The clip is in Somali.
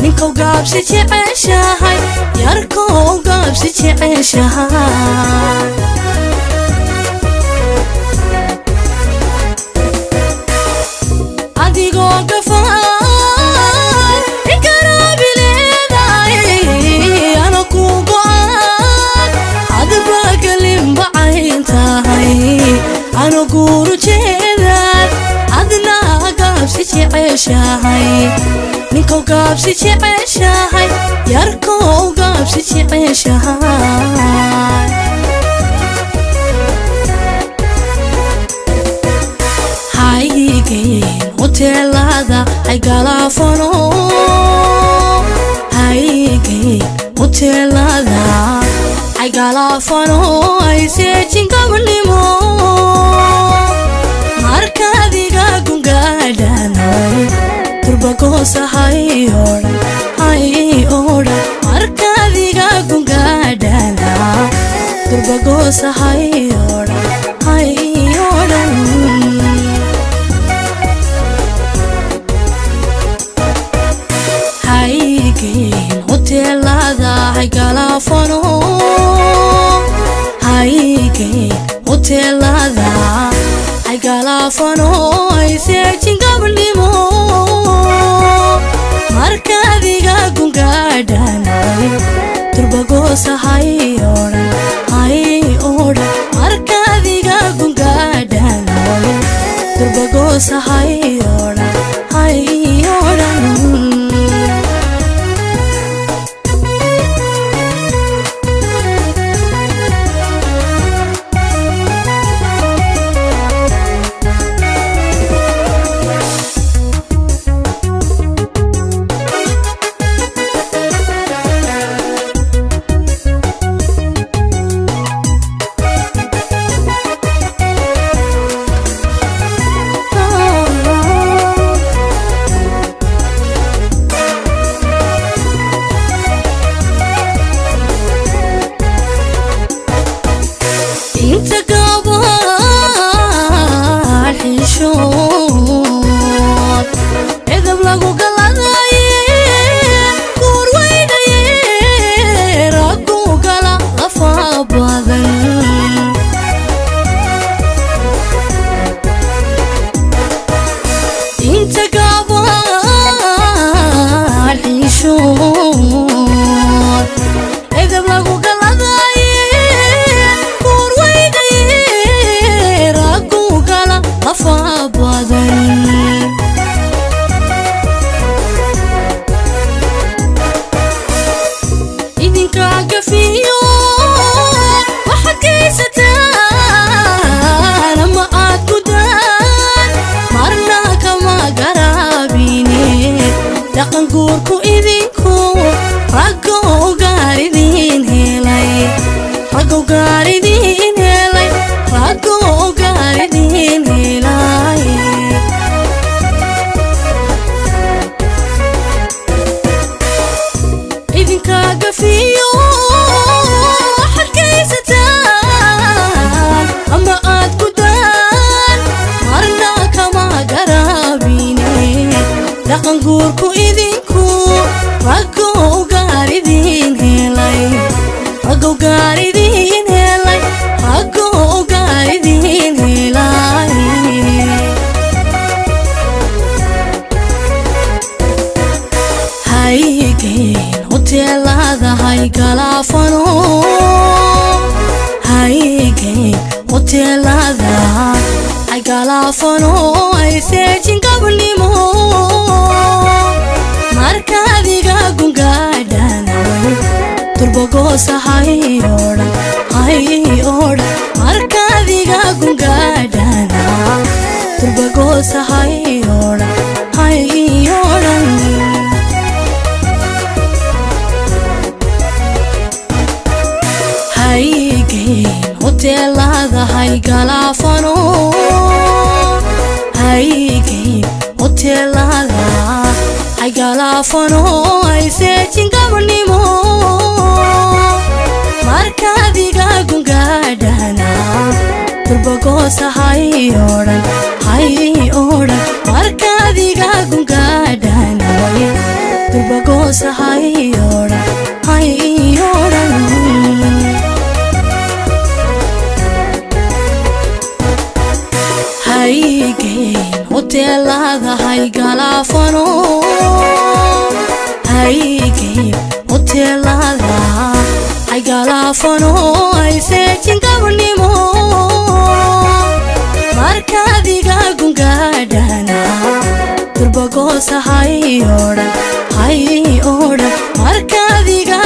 ninko gaabsi jeceshahay yarko gaabsi jeceshahay adigo gafaan ikarabi leedahay ana ku go'an adba kalim bacayntahay ana guru jeedad adna gaabsi jeceshahay ninko gaabsi jeceshahay yarko gaabsi jeceshahay haygeen hotelada ay galafano haygeen hotelada ay galafano ay seejin gabanimo markadiga gungaadhanay turbagosa hay oran markadiga gungaadhana turbagosa hay oran haygeen hotelada hay galafano haygeen hotelada ay galafano ay seejin gabanimo markadiga gungaadhanay turbagosa hay oran markadiga gungaadhanay turbagosa hay oran Ku idinku rago gaaridin helay rago gaaridin helay rago gaaridin helay idinka gafiyo halkaysataan ama aad ku daan marna kama garabine dhaqan guurku idinku rago gaaridin helay rago gaaridin helay rago gaaridin helay haygeen hotelada hay galafano haygeen hotelada ay galafano ay seejin gabanimo markadiga gungaadhanay turbagosa hay oran markadiga gungaadhana turbagosa hay oran haygeen hotelada hay galafano haygeen hotelada ay galafano ay seejin gabanimo markadiga gungaadhana turbagosa hay oran markadiga gungaadhana goosa hayoodhan haygeyn hoteelada haygalaafano haygeyn hoteelada haygalaafano hayseejin gabarnimo markaadiga gungaadhana durba goosa hayoodhan markaadiga